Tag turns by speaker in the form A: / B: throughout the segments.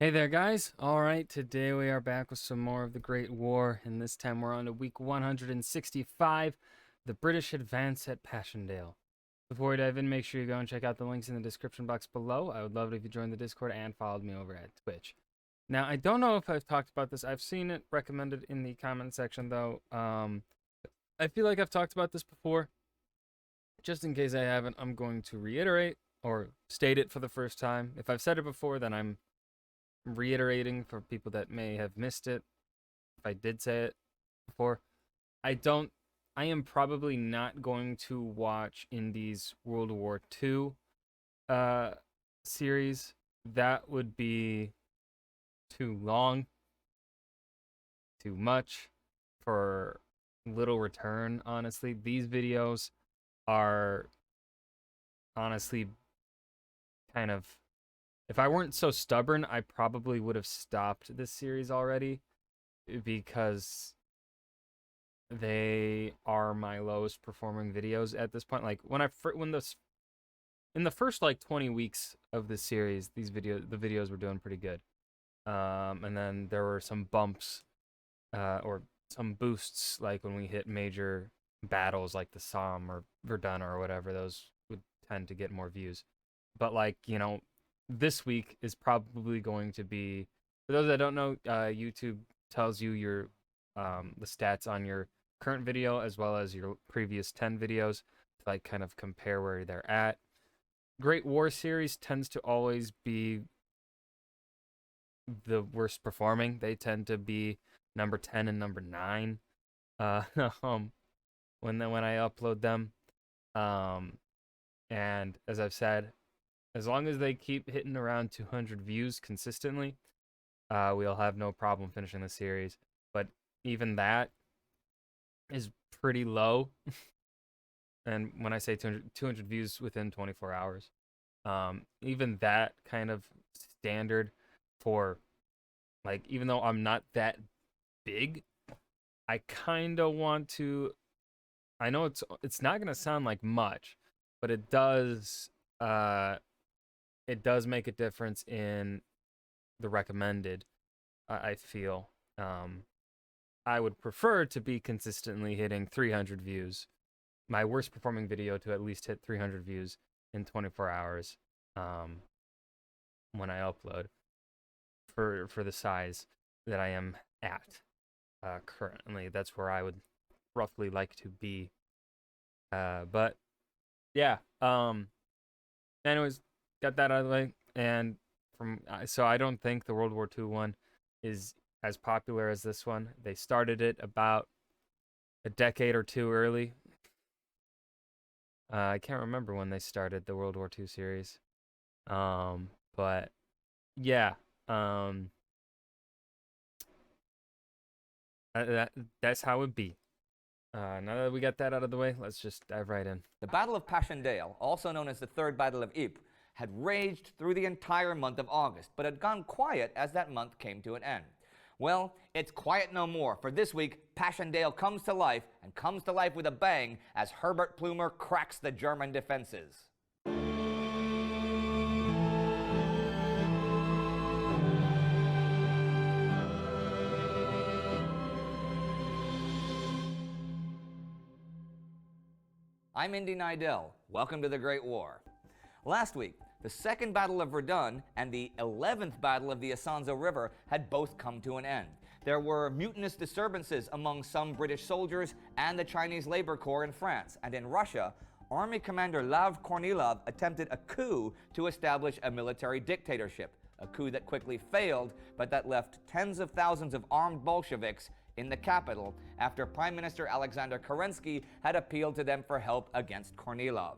A: Hey there, guys. All right, today we are back with some more of the Great War, and this time we're on to week 165, the British advance at Passchendaele. Before we dive in, make sure you go and check out the links in the description box below. I would love it if you joined the Discord and followed me over at Twitch. Now, I don't know if I've talked about this. I've seen it recommended in the comment section, though. I feel like I've talked about this before. Just in case I haven't, I'm going to reiterate or state it for the first time. If I've said it before, then I'm reiterating for people that may have missed it. If I did say it before, I am probably not going to watch Indy's World War II series. That would be too long, too much for little return, honestly. These videos are honestly kind of, if I weren't so stubborn, I probably would have stopped this series already, because they are my lowest performing videos at this point. Like in the first like 20 weeks of this series, the videos were doing pretty good. And then there were some bumps or some boosts, like when we hit major battles like the Somme or Verdun or whatever. Those would tend to get more views. But like, this week is probably going to be, for those that don't know, YouTube tells you your the stats on your current video as well as your previous 10 videos to like kind of compare where they're at. Great War series tends to always be the worst performing. They tend to be number 10 and number 9 when I upload them. And as I've said, as long as they keep hitting around 200 views consistently, we'll have no problem finishing the series. But even that is pretty low. And when I say 200 views within 24 hours, even that kind of standard for, like, even though I'm not that big, I kind of want to, I know it's not going to sound like much, but it does make a difference in the recommended. I feel I would prefer to be consistently hitting 300 views. My worst performing video to at least hit 300 views in 24 hours when I upload, for the size that I am at currently. That's where I would roughly like to be. But yeah. Anyways, got that out of the way. And so I don't think the World War II one is as popular as this one. They started it about a decade or two early. I can't remember when they started the World War II series. But yeah. That's how it be. Now that we got that out of the way, let's just dive right in.
B: The Battle of Passchendaele, also known as the Third Battle of Ypres, had raged through the entire month of August, but had gone quiet as that month came to an end. Well, it's quiet no more, for this week, Passchendaele comes to life, and comes to life with a bang, as Herbert Plumer cracks the German defenses. I'm Indy Nidell. Welcome to the Great War. Last week, the Second Battle of Verdun and the 11th Battle of the Isonzo River had both come to an end. There were mutinous disturbances among some British soldiers and the Chinese Labor Corps in France, and in Russia, Army Commander Lev Kornilov attempted a coup to establish a military dictatorship, a coup that quickly failed, but that left tens of thousands of armed Bolsheviks in the capital after Prime Minister Alexander Kerensky had appealed to them for help against Kornilov.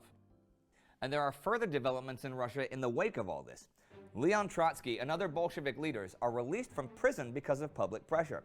B: And there are further developments in Russia in the wake of all this. Leon Trotsky and other Bolshevik leaders are released from prison because of public pressure.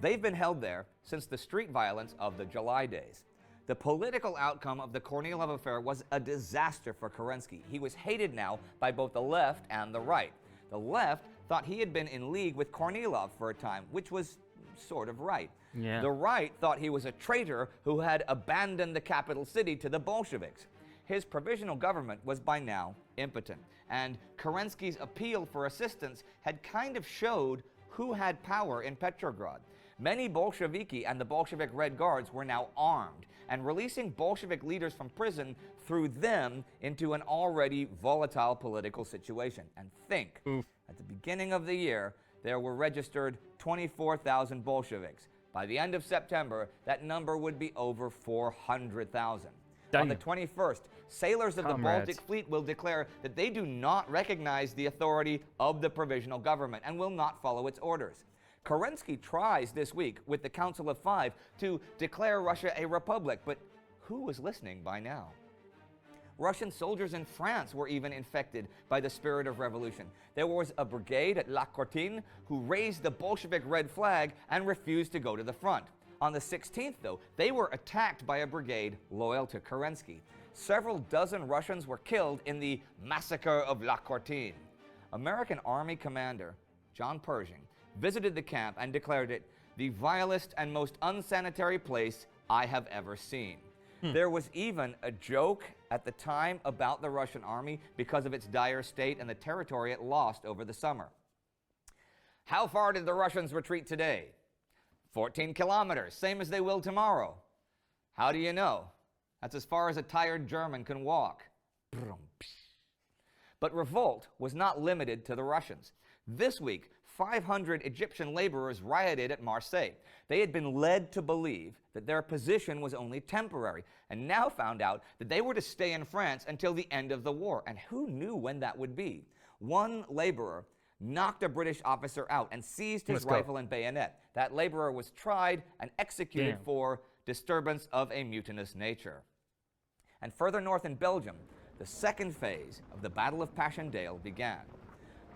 B: They've been held there since the street violence of the July days. The political outcome of the Kornilov affair was a disaster for Kerensky. He was hated now by both the left and the right. The left thought he had been in league with Kornilov for a time, which was sort of right.
A: Yeah.
B: The right thought he was a traitor who had abandoned the capital city to the Bolsheviks. his provisional government was by now impotent, and Kerensky's appeal for assistance had kind of showed who had power in Petrograd. Many Bolsheviki and the Bolshevik Red Guards were now armed, and releasing Bolshevik leaders from prison threw them into an already volatile political situation. And think, at the beginning of the year, there were registered 24,000 Bolsheviks. By the end of September, that number would be over 400,000. On the 21st, sailors of the Baltic Fleet will declare that they do not recognize the authority of the provisional government and will not follow its orders. Kerensky tries this week with the Council of Five to declare Russia a republic, but who was listening by now? Russian soldiers in France were even infected by the spirit of revolution. There was a brigade at La Courtine who raised the Bolshevik red flag and refused to go to the front. On the 16th, though, they were attacked by a brigade loyal to Kerensky. Several dozen Russians were killed in the massacre of La Courtine. American Army Commander John Pershing visited the camp and declared it the vilest and most unsanitary place I have ever seen. There was even a joke at the time about the Russian army because of its dire state and the territory it lost over the summer. How far did the Russians retreat today? 14 kilometers, same as they will tomorrow. How do you know? That's as far as a tired German can walk. But revolt was not limited to the Russians. This week, 500 Egyptian laborers rioted at Marseille. They had been led to believe that their position was only temporary, and now found out that they were to stay in France until the end of the war. And who knew when that would be? One laborer knocked a British officer out and seized his rifle and bayonet. That laborer was tried and executed for disturbance of a mutinous nature. And further north in Belgium, the second phase of the Battle of Passchendaele began.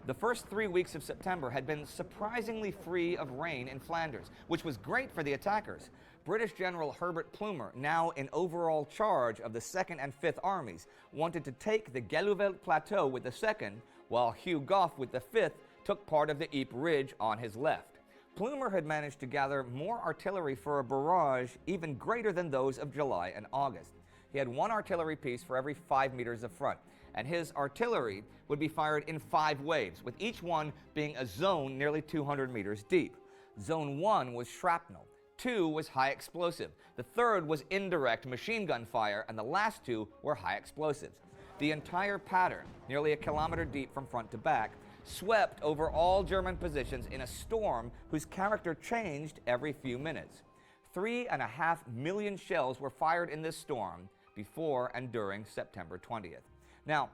B: The first 3 weeks of September had been surprisingly free of rain in Flanders, which was great for the attackers. British General Herbert Plumer, now in overall charge of the 2nd and 5th Armies, wanted to take the Galluveld Plateau with the 2nd, while Hugh Gough with the 5th took part of the Ypres Ridge on his left. Plumer had managed to gather more artillery for a barrage even greater than those of July and August. He had one artillery piece for every 5 meters of front, and his artillery would be fired in 5 waves, with each one being a zone nearly 200 meters deep. Zone 1 was shrapnel, 2 was high explosive, the 3rd was indirect machine gun fire, and the last 2 were high explosives. The entire pattern, nearly a kilometer deep from front to back, swept over all German positions in a storm whose character changed every few minutes. 3.5 million shells were fired in this storm before and during September 20th. Now,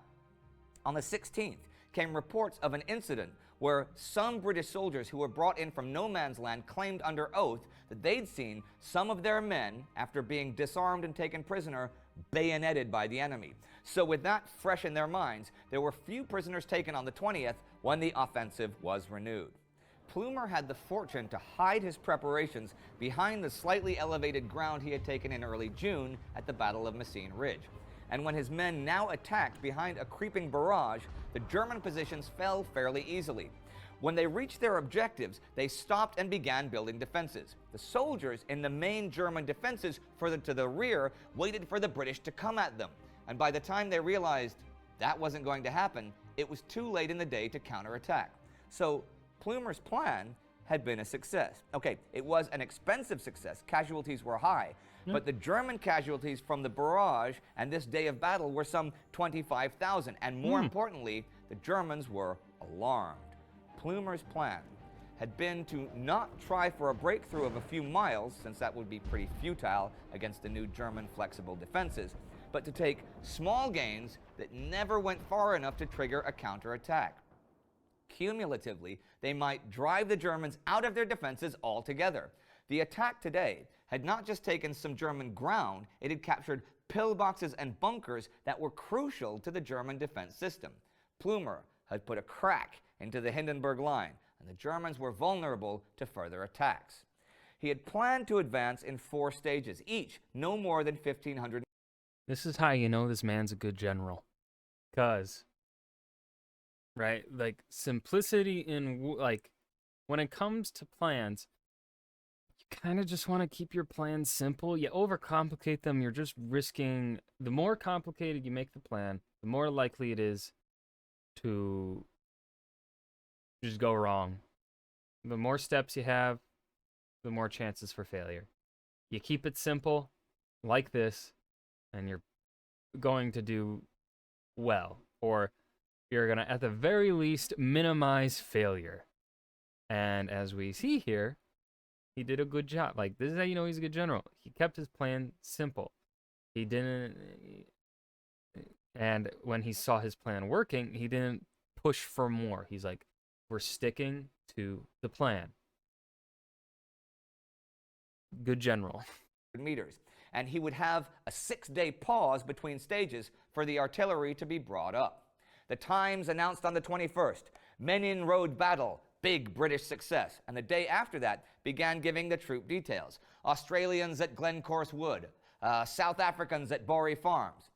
B: on the 16th came reports of an incident where some British soldiers who were brought in from no man's land claimed under oath that they'd seen some of their men, after being disarmed and taken prisoner, bayoneted by the enemy. So with that fresh in their minds, there were few prisoners taken on the 20th when the offensive was renewed. Plumer had the fortune to hide his preparations behind the slightly elevated ground he had taken in early June at the Battle of Messines Ridge. And when his men now attacked behind a creeping barrage, the German positions fell fairly easily. When they reached their objectives, they stopped and began building defenses. The soldiers in the main German defenses further to the rear waited for the British to come at them. And by the time they realized that wasn't going to happen, it was too late in the day to counterattack. So Plumer's plan had been a success. Okay, it was an expensive success. Casualties were high. But the German casualties from the barrage and this day of battle were some 25,000. And more importantly, the Germans were alarmed. Plumer's plan had been to not try for a breakthrough of a few miles, since that would be pretty futile against the new German flexible defenses, but to take small gains that never went far enough to trigger a counterattack. Cumulatively, they might drive the Germans out of their defenses altogether. The attack today had not just taken some German ground, it had captured pillboxes and bunkers that were crucial to the German defense system. Plumer had put a crack into the Hindenburg line, and the Germans were vulnerable to further attacks. He had planned to advance in 4 stages, each no more than 1,500.
A: This is how you know this man's a good general. 'Cause, right, like, simplicity in, like, when it comes to plans, you kind of just want to keep your plans simple. You overcomplicate them, you're just risking the more complicated you make the plan, the more likely it is to just go wrong. The more steps you have, the more chances for failure. You keep it simple, like this, and you're going to do well. Or you're going to, at the very least, minimize failure. And as we see here, he did a good job. Like, this is how you know he's a good general. He kept his plan simple. He didn't, and when he saw his plan working, he didn't push for more. He's like, we're sticking to the plan. Good general.
B: Meters, and he would have a 6-day pause between stages for the artillery to be brought up. The Times announced on the 21st, Menin Road battle, big British success, and the day after that began giving the troop details. Australians at Glencorse Wood, South Africans at Borry Farms.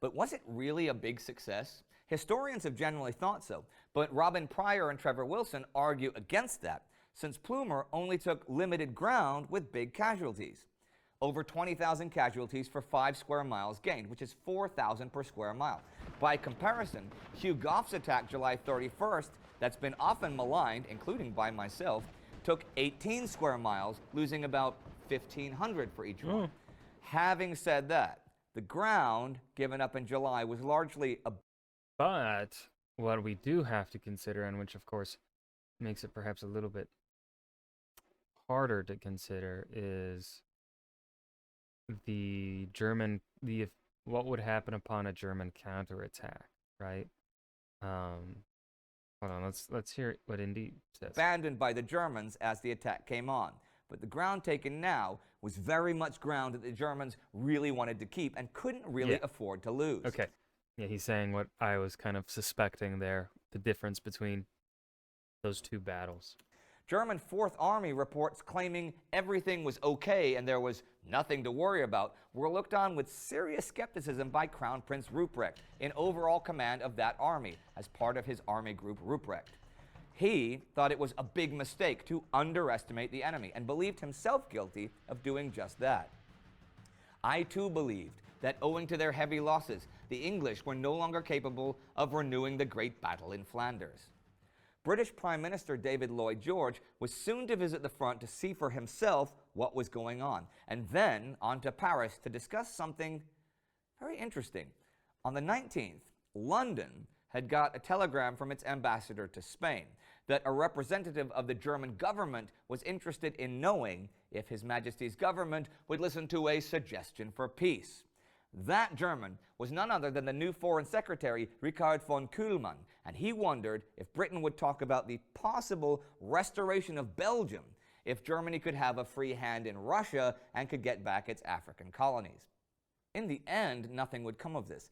B: But was it really a big success? Historians have generally thought so, but Robin Pryor and Trevor Wilson argue against that, since Plumer only took limited ground with big casualties. Over 20,000 casualties for 5 square miles gained, which is 4,000 per square mile. By comparison, Hugh Gough's attack July 31st, that's been often maligned, including by myself, took 18 square miles, losing about 1,500 for each one. Having said that, the ground given up in July was largely a...
A: But what we do have to consider, and which of course makes it perhaps a little bit harder to consider, is what would happen upon a German counterattack, right? Hold on, let's hear what Indy says.
B: Abandoned by the Germans as the attack came on. But the ground taken now was very much ground that the Germans really wanted to keep and couldn't really afford to lose.
A: Okay. Yeah, he's saying what I was kind of suspecting there, the difference between those two battles.
B: German Fourth Army reports claiming everything was okay and there was nothing to worry about were looked on with serious skepticism by Crown Prince Ruprecht, in overall command of that army, as part of his army group Ruprecht. He thought it was a big mistake to underestimate the enemy and believed himself guilty of doing just that. I too believed that owing to their heavy losses, the English were no longer capable of renewing the great battle in Flanders. British Prime Minister David Lloyd George was soon to visit the front to see for himself what was going on, and then on to Paris to discuss something very interesting. On the 19th, London had got a telegram from its ambassador to Spain that a representative of the German government was interested in knowing if His Majesty's government would listen to a suggestion for peace. That German was none other than the new Foreign Secretary, Richard von Kuhlmann, and he wondered if Britain would talk about the possible restoration of Belgium if Germany could have a free hand in Russia and could get back its African colonies. In the end, nothing would come of this.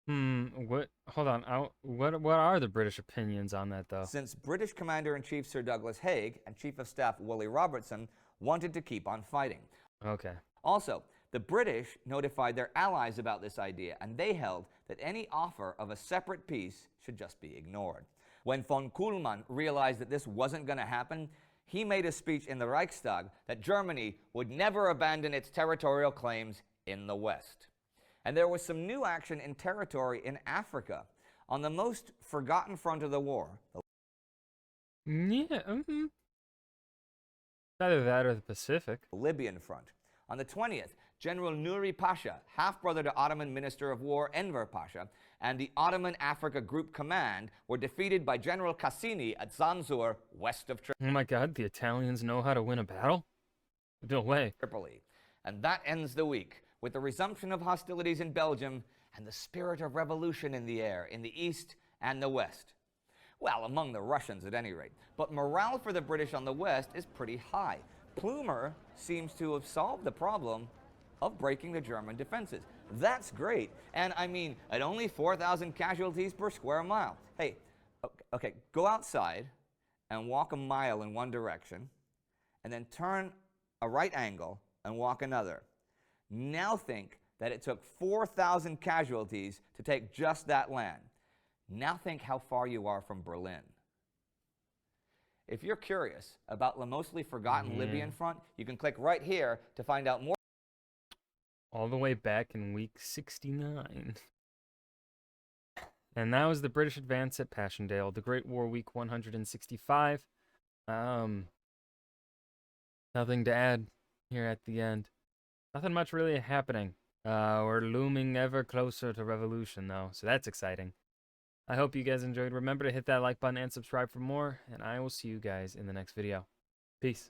A: Hold on. What are the British opinions on that, though?
B: Since British Commander-in-Chief Sir Douglas Haig and Chief of Staff Willie Robertson wanted to keep on fighting.
A: Okay.
B: Also, the British notified their allies about this idea, and they held that any offer of a separate peace should just be ignored. When von Kuhlmann realized that this wasn't going to happen, he made a speech in the Reichstag that Germany would never abandon its territorial claims in the West. And there was some new action in territory in Africa. On the most forgotten front of the war,
A: Yeah, either that or the Pacific.
B: the Libyan front. On the 20th, General Nuri Pasha, half-brother to Ottoman Minister of War Enver Pasha, and the Ottoman Africa Group Command were defeated by General Cassini at Zanzur, west of
A: Oh my god, the Italians know how to win a battle? No way.
B: Tripoli. And that ends the week, with the resumption of hostilities in Belgium and the spirit of revolution in the air in the east and the west. Well, among the Russians at any rate. But morale for the British on the west is pretty high. Plumer seems to have solved the problem of breaking the German defenses. That's great. And I mean, at only 4,000 casualties per square mile. Hey, okay, go outside and walk a mile in one direction, and then turn a right angle and walk another. Now think that it took 4,000 casualties to take just that land. Now think how far you are from Berlin. If you're curious about the mostly forgotten
A: Yeah.
B: Libyan front, you can click right here to find out more.
A: All the way back in week 69. And that was the British advance at Passchendaele, the Great War, week 165. Nothing to add here at the end. Nothing much really happening. We're looming ever closer to revolution, though, so that's exciting. I hope you guys enjoyed. Remember to hit that like button and subscribe for more, and I will see you guys in the next video. Peace.